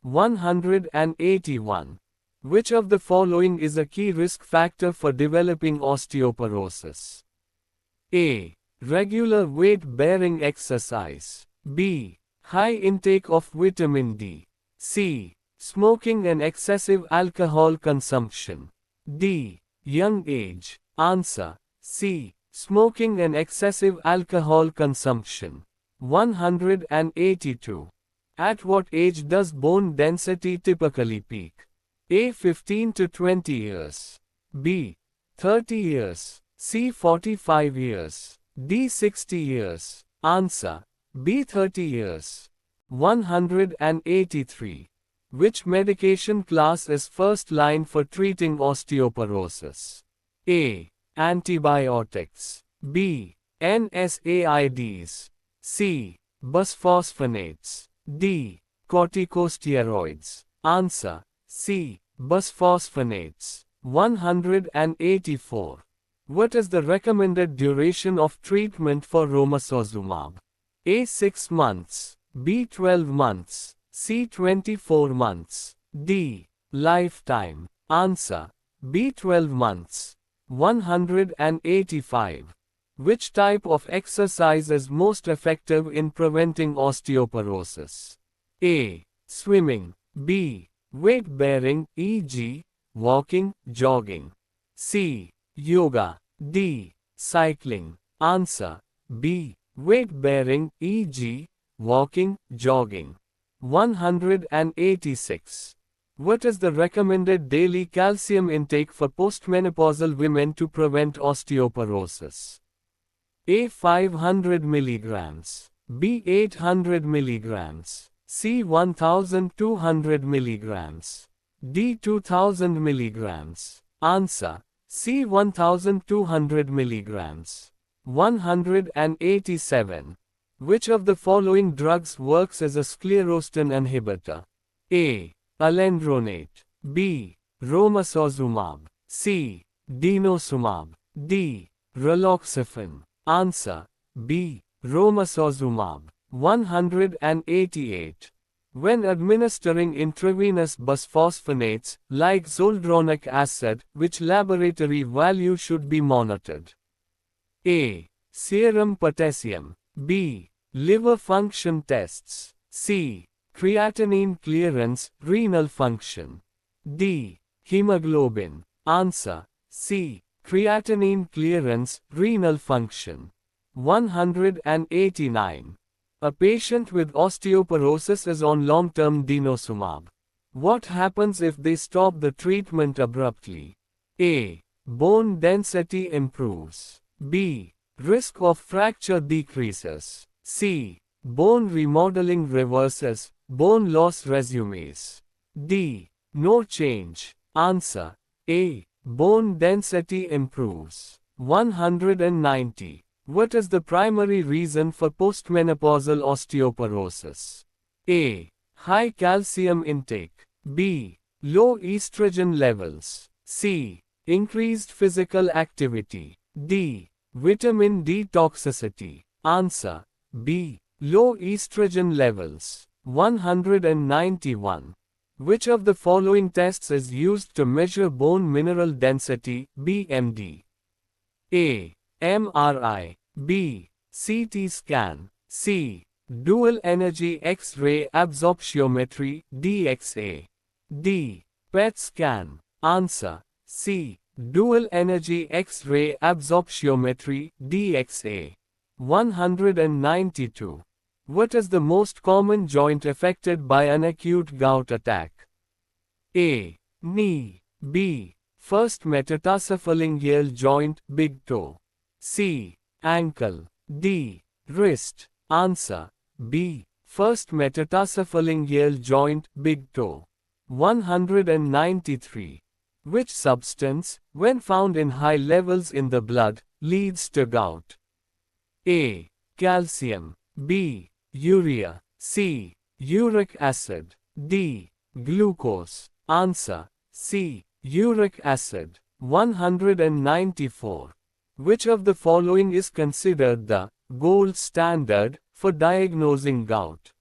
181. Which of the following is a key risk factor for developing osteoporosis? A. Regular weight-bearing exercise. B. High intake of vitamin D. C. Smoking and excessive alcohol consumption. D. Young age. Answer. C. Smoking and excessive alcohol consumption. 182. At what age does bone density typically peak? A. 15 to 20 years. B. 30 years. C. 45 years. D. 60 years. Answer. B. 30 years. 183. Which medication class is first line for treating osteoporosis? A. Antibiotics. B. NSAIDs. C. Bisphosphonates. D. Corticosteroids. Answer. C. Bisphosphonates. 184. What is the recommended duration of treatment for romosozumab? A. 6 months. B. 12 months. C. 24 months. D. Lifetime. Answer. B. 12 months. 185. Which type of exercise is most effective in preventing osteoporosis? A. Swimming. B. Weight-bearing, e.g., walking, jogging. C. Yoga. D. Cycling. Answer. B. Weight-bearing, e.g., walking, jogging. 186. What is the recommended daily calcium intake for postmenopausal women to prevent osteoporosis? A. 500 mg. B. 800 mg. C. 1200 mg. D. 2000 mg. Answer. C. 1200 mg. 187. Which of the following drugs works as a sclerostin inhibitor? A. Alendronate. B. Romosozumab. C. Denosumab. D. Raloxifene. Answer. B. Romosozumab. 188. When administering intravenous bisphosphonates, like zoldronic acid, which laboratory value should be monitored? A. Serum potassium. B. Liver function tests. C. Creatinine clearance, renal function. D. Hemoglobin. Answer. C. Creatinine clearance, renal function. 189. A patient with osteoporosis is on long-term denosumab. What happens if they stop the treatment abruptly? A. Bone density improves. B. Risk of fracture decreases. C. Bone remodeling reverses, bone loss resumes. D. No change. Answer. A. Bone density improves. 190. What is the primary reason for postmenopausal osteoporosis? A. High calcium intake. B. Low estrogen levels. C. Increased physical activity. D. Vitamin D toxicity. Answer. B. Low estrogen levels. 191. Which of the following tests is used to measure bone mineral density, BMD? A. MRI. B. CT scan. C. Dual energy X-ray absorptiometry, DXA. D. PET scan. Answer. C. Dual energy X-ray absorptiometry, DXA. 192. What is the most common joint affected by an acute gout attack? A. Knee. B. First metatarsalphalangeal joint, big toe. C. Ankle. D. Wrist. Answer. B. First metatarsalphalangeal joint, big toe. 193. Which substance, when found in high levels in the blood, leads to gout? A. Calcium. B. Urea. C. Uric acid. D. Glucose. Answer. C. Uric acid. 194. Which of the following is considered the gold standard for diagnosing gout?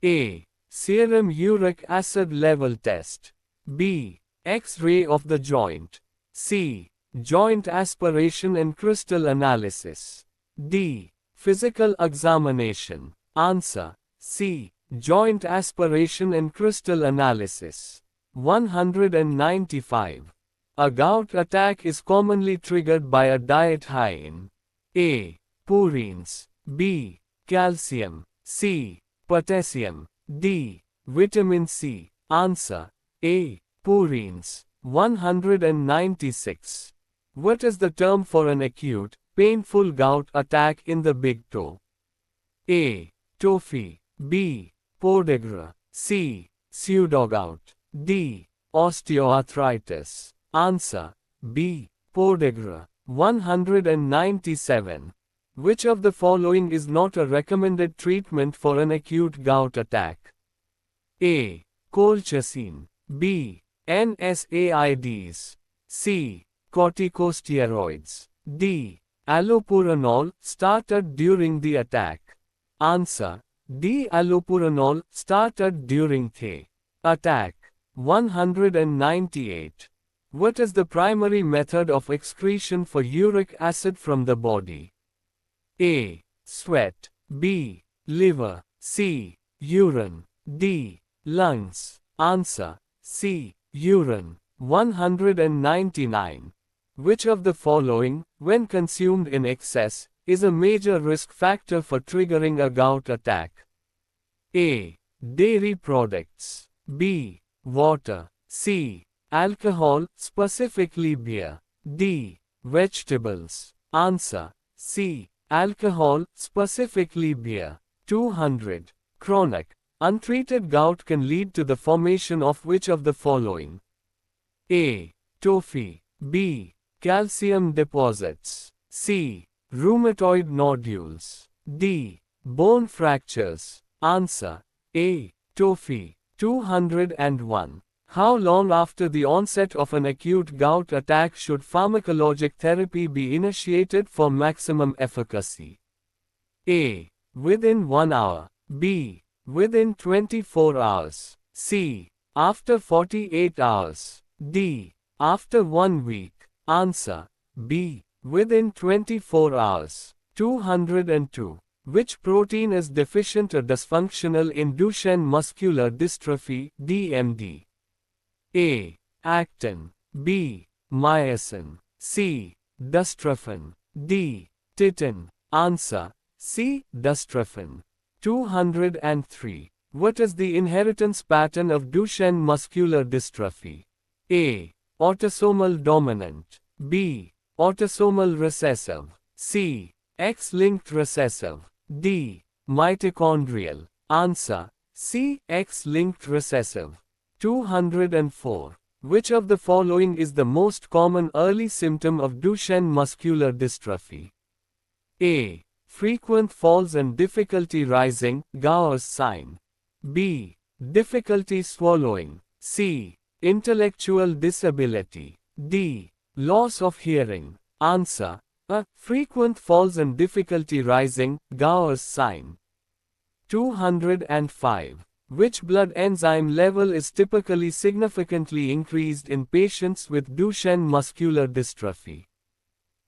A. Serum uric acid level test. B. X-ray of the joint. C. Joint aspiration and crystal analysis. D. Physical examination. Answer. C. Joint aspiration and crystal analysis. 195. A gout attack is commonly triggered by a diet high in A. Purines, B. Calcium, C. Potassium, D. Vitamin C. Answer. A. Purines. 196. What is the term for an acute, painful gout attack in the big toe? A. Tophi, B. Podagra, C. Pseudogout, D. Osteoarthritis. Answer. B. Podagra. 197. Which of the following is not a recommended treatment for an acute gout attack? A. Colchicine, B. NSAIDs, C. Corticosteroids, D. Allopurinol started during the attack. Answer. D. Allopurinol started during the attack. 198. What is the primary method of excretion for uric acid from the body? A. Sweat, B. Liver, C. Urine, D. Lungs. Answer. C. Urine. 199. Which of the following, when consumed in excess, is a major risk factor for triggering a gout attack? A. Dairy products, B. Water, C. Alcohol, specifically beer, D. Vegetables. Answer. C. Alcohol, specifically beer. 200. Chronic, untreated gout can lead to the formation of which of the following? A. Tophi, B. Calcium deposits, C. Rheumatoid nodules, D. Bone fractures. Answer. A. Tophi. 201. How long after the onset of an acute gout attack should pharmacologic therapy be initiated for maximum efficacy? A. Within 1 hour, B. Within 24 hours, C. After 48 hours, D. After 1 week. Answer. B. Within 24 hours. 202. Which protein is deficient or dysfunctional in Duchenne muscular dystrophy, DMD? A. Actin, B. Myosin, C. Dystrophin, D. Titin. Answer. C. Dystrophin. 203. What is the inheritance pattern of Duchenne muscular dystrophy? A. Autosomal dominant, B. Autosomal recessive, C. X-linked recessive, D. Mitochondrial. Answer. C. X-linked recessive. 204. Which of the following is the most common early symptom of Duchenne muscular dystrophy? A. Frequent falls and difficulty rising, Gauer's sign. B. Difficulty swallowing, C. Intellectual disability, D. Loss of hearing. Answer. A. Frequent falls and difficulty rising, Gauer's sign. 205. Which blood enzyme level is typically significantly increased in patients with Duchenne muscular dystrophy?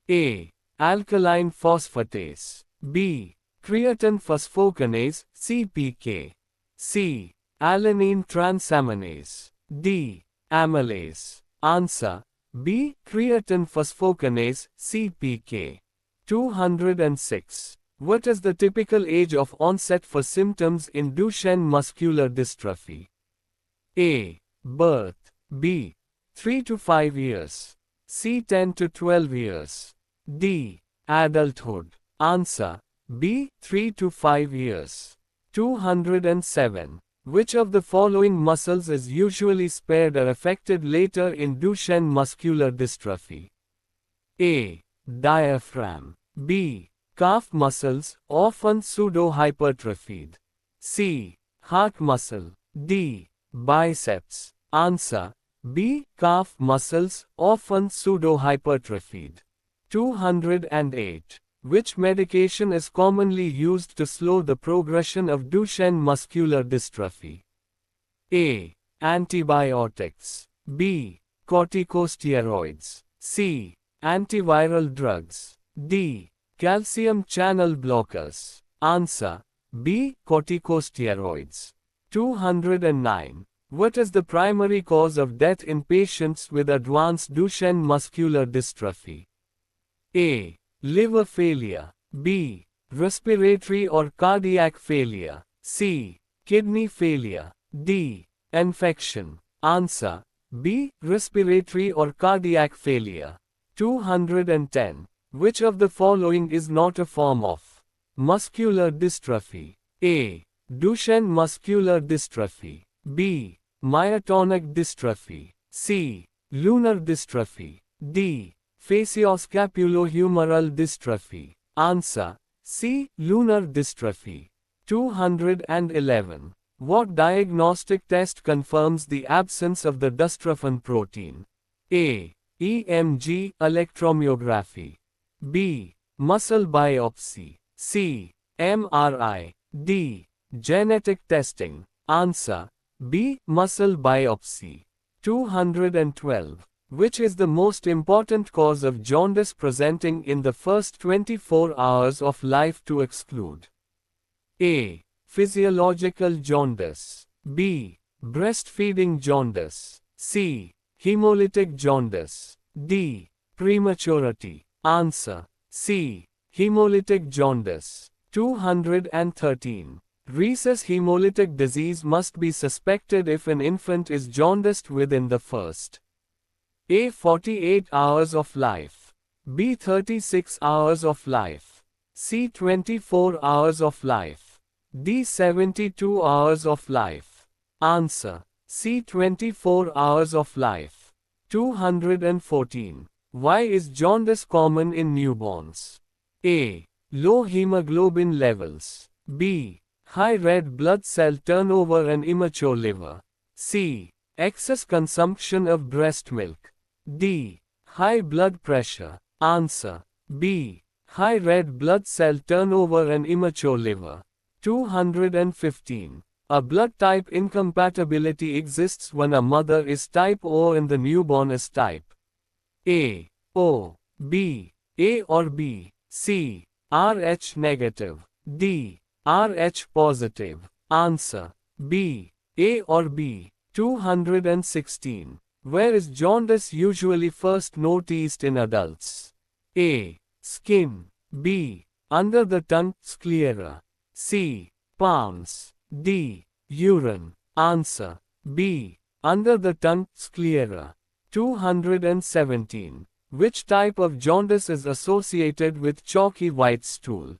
A. Alkaline phosphatase, B. Creatine phosphokinase, CPK, C. Alanine transaminase, D. Amylase. Answer. B. Creatine phosphokinase, CPK. 206. What is the typical age of onset for symptoms in Duchenne muscular dystrophy? A. Birth, B. 3 to 5 years, C. 10 to 12 years, D. Adulthood. Answer. B. 3 to 5 years. 207. Which of the following muscles is usually spared or affected later in Duchenne muscular dystrophy? A. Diaphragm, B. Calf muscles, often pseudo-hypertrophied, C. Heart muscle, D. Biceps. Answer. B. Calf muscles, often pseudo-hypertrophied. 208. Which medication is commonly used to slow the progression of Duchenne muscular dystrophy? A. Antibiotics. B. Corticosteroids. C. Antiviral drugs. D. Calcium channel blockers. Answer. B. Corticosteroids. 209. What is the primary cause of death in patients with advanced Duchenne muscular dystrophy? A. Liver failure. B. Respiratory or cardiac failure. C. Kidney failure. D. Infection. Answer. B. Respiratory or cardiac failure. 210. Which of the following is not a form of muscular dystrophy? A. Duchenne muscular dystrophy. B. Myotonic dystrophy. C. Lunar dystrophy. D. Facioscapulohumeral dystrophy. Answer. C. Lunar dystrophy. 211. What diagnostic test confirms the absence of the dystrophin protein? A. EMG electromyography. B. Muscle biopsy. C. MRI. D. Genetic testing. Answer. B. Muscle biopsy. 212. Which is the most important cause of jaundice presenting in the first 24 hours of life to exclude? A. Physiological jaundice. B. Breastfeeding jaundice. C. Hemolytic jaundice. D. Prematurity. Answer. C. Hemolytic jaundice. 213. Rhesus hemolytic disease must be suspected if an infant is jaundiced within the first A. 48 hours of life. B. 36 hours of life. C. 24 hours of life. D. 72 hours of life. Answer. C. 24 hours of life. 214. Why is jaundice common in newborns? A. Low hemoglobin levels. B. High red blood cell turnover and immature liver. C. Excess consumption of breast milk. D. High blood pressure. Answer. B. High red blood cell turnover and immature liver. 215. A blood type incompatibility exists when a mother is type O and the newborn is type A, O, B, A or B, C, Rh negative, D, Rh positive. Answer. B, A or B. 216. Where is jaundice usually first noticed in adults? A. Skin. B. Under the tongue, sclera. C. Palms. D. Urine. Answer. B. Under the tongue, sclera. 217. Which type of jaundice is associated with chalky white stool?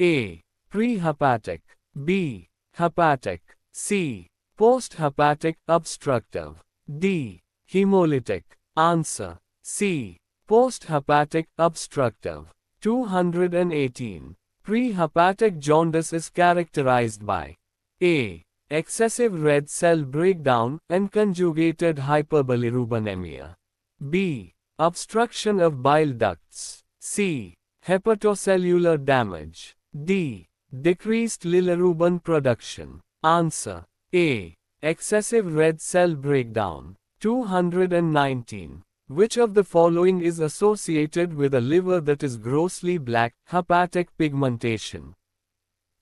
A. Prehepatic. B. Hepatic. C. Posthepatic obstructive. D. Hemolytic. Answer. C. Posthepatic obstructive. 218. Prehepatic jaundice is characterized by A. Excessive red cell breakdown and conjugated hyperbilirubinemia. B. Obstruction of bile ducts. C. Hepatocellular damage. D. Decreased bilirubin production. Answer. A. Excessive red cell breakdown. 219. Which of the following is associated with a liver that is grossly black, hepatic pigmentation?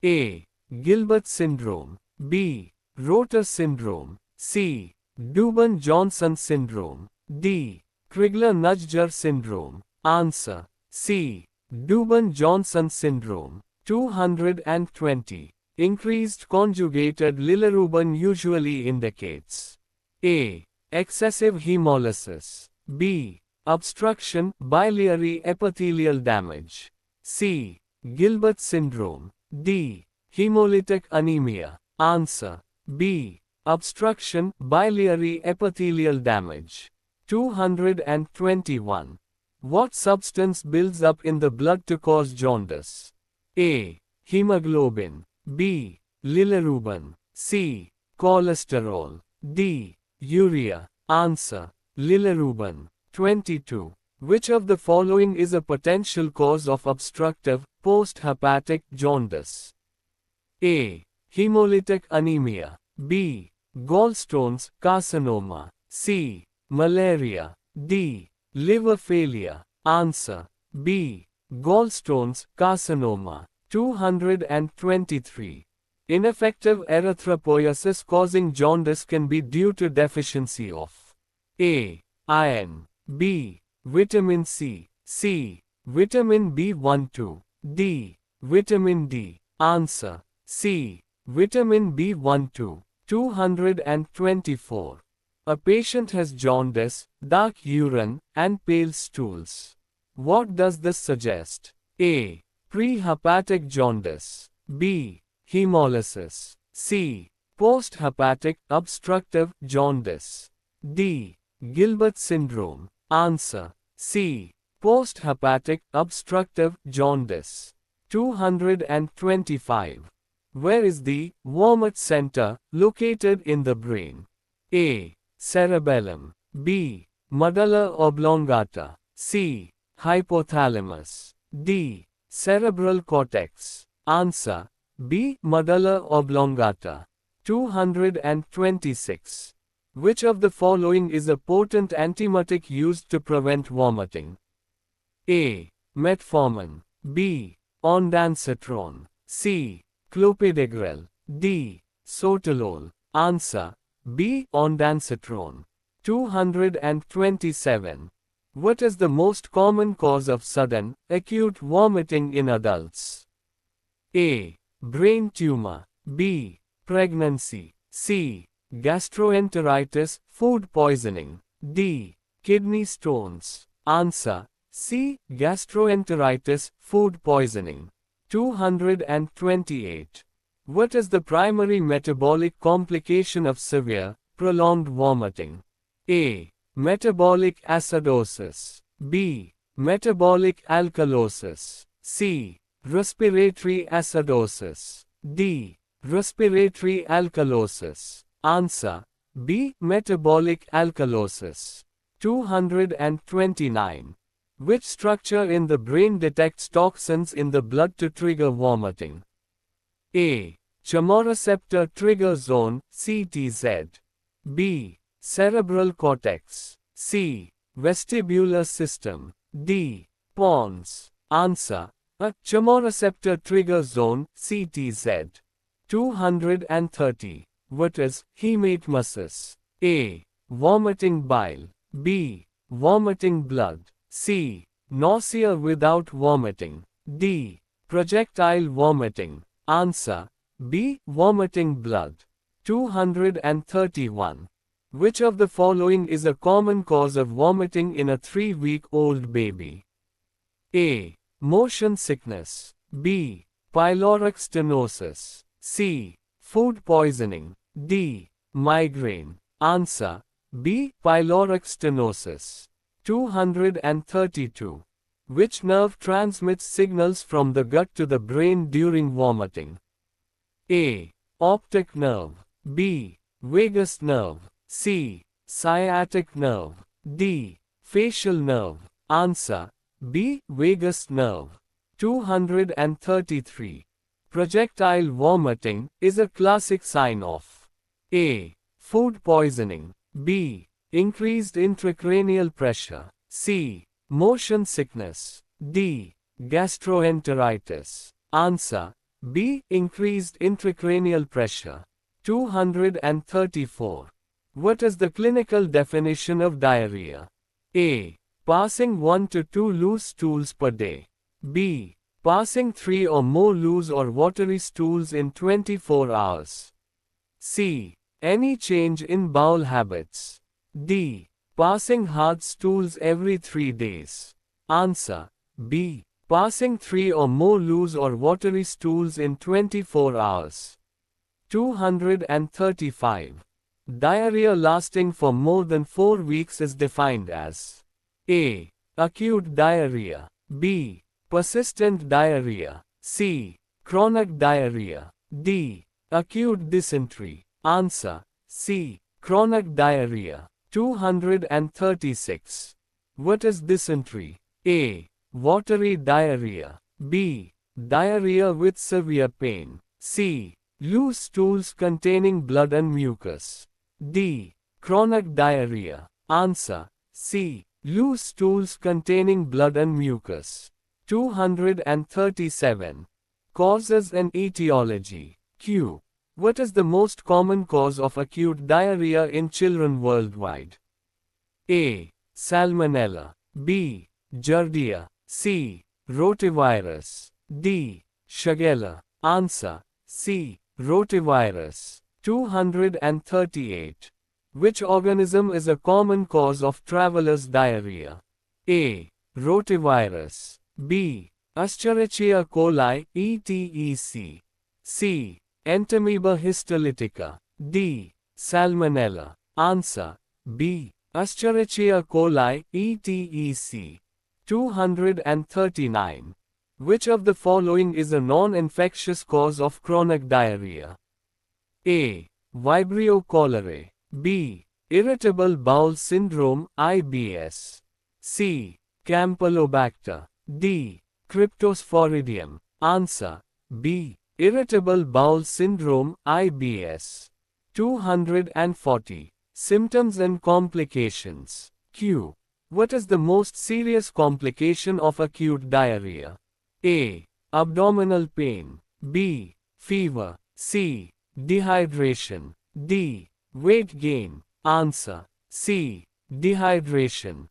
A. Gilbert syndrome. B. Rotor syndrome. C. Dubin-Johnson syndrome. D. Crigler-Najjar syndrome. Answer. C. Dubin-Johnson syndrome. 220. Increased conjugated bilirubin usually indicates A. Excessive hemolysis. B. Obstruction, biliary epithelial damage. C. Gilbert syndrome. D. Hemolytic anemia. Answer. B. Obstruction, biliary epithelial damage. 221. What substance builds up in the blood to cause jaundice? A. Hemoglobin. B. Bilirubin. C. Cholesterol. D. Urea. Answer. Bilirubin. 22. Which of the following is a potential cause of obstructive, post-hepatic jaundice? A. Hemolytic anemia. B. Gallstones, carcinoma. C. Malaria. D. Liver failure. Answer. B. Gallstones, carcinoma. 223. Ineffective erythropoiesis causing jaundice can be due to deficiency of A. Iron. B. Vitamin C. C. Vitamin B12. D. Vitamin D. Answer. C. Vitamin B12. 224. A patient has jaundice, dark urine, and pale stools. What does this suggest? A. Prehepatic jaundice. B. Hemolysis. C. Post-hepatic obstructive jaundice. D. Gilbert syndrome. Answer. C. Post-hepatic obstructive jaundice. 225. Where is the Warmth center located in the brain? A. Cerebellum. B. Medulla oblongata. C. Hypothalamus. D. Cerebral cortex. Answer. B. Medulla oblongata. 226. Which of the following is a potent antiemetic used to prevent vomiting? A. Metformin. B. Ondansetron. C. Clopidogrel. D. Sotalol. Answer. B. Ondansetron. 227. What is the most common cause of sudden, acute vomiting in adults? A. Brain tumor. B. Pregnancy. C. Gastroenteritis, food poisoning. D. Kidney stones. Answer. C. Gastroenteritis, food poisoning. 228. What is the primary metabolic complication of severe, prolonged vomiting? A. Metabolic acidosis. B. Metabolic alkalosis. C. Respiratory acidosis. D. Respiratory alkalosis. Answer. B. Metabolic alkalosis. 229. Which structure in the brain detects toxins in the blood to trigger vomiting? A. Chemoreceptor trigger zone, CTZ. B. Cerebral cortex. C. Vestibular system. D. Pons. Answer. A. Chemoreceptor trigger zone, CTZ. 230. What is hematemesis? A. Vomiting bile. B. Vomiting blood. C. Nausea without vomiting. D. Projectile vomiting. Answer. B. Vomiting blood. 231. Which of the following is a common cause of vomiting in a 3-week-old baby? A. Motion sickness. B. Pyloric stenosis. C. Food poisoning. D. Migraine. Answer. B. Pyloric stenosis. 232. Which nerve transmits signals from the gut to the brain during vomiting? A. Optic nerve. B. Vagus nerve. C. Sciatic nerve. D. Facial nerve. Answer. B. Vagus nerve. 233. Projectile vomiting is a classic sign of A. Food poisoning. B. Increased intracranial pressure. C. Motion sickness. D. Gastroenteritis. Answer. B. Increased intracranial pressure. 234. What is the clinical definition of diarrhea? A. Passing 1 to 2 loose stools per day. B. Passing 3 or more loose or watery stools in 24 hours. C. Any change in bowel habits. D. Passing hard stools every 3 days. Answer. B. Passing 3 or more loose or watery stools in 24 hours. 235. Diarrhea lasting for more than 4 weeks is defined as A. Acute diarrhea. B. Persistent diarrhea. C. Chronic diarrhea. D. Acute dysentery. Answer. C. Chronic diarrhea. 236. What is dysentery? A. Watery diarrhea. B. Diarrhea with severe pain. C. Loose stools containing blood and mucus. D. Chronic diarrhea. Answer. C. Loose stools containing blood and mucus. 237. Causes and etiology. Q. What is the most common cause of acute diarrhea in children worldwide? A. Salmonella. B. Giardia. C. Rotavirus. D. Shigella. Answer. C. Rotavirus. 238. Which organism is a common cause of travelers' diarrhea? A. Rotavirus. B. Escherichia coli, etc. C. Entamoeba histolytica. D. Salmonella. Answer. B. Escherichia coli, etc. 239. Which of the following is a non-infectious cause of chronic diarrhea? A. Vibrio cholerae. B. Irritable bowel syndrome, IBS. C. Campylobacter. D. Cryptosporidium. Answer. B. Irritable bowel syndrome, IBS. 240. Symptoms and complications. Q. What is the most serious complication of acute diarrhea? A. Abdominal pain. B. Fever. C. Dehydration. D. Weight gain. Answer. C. Dehydration.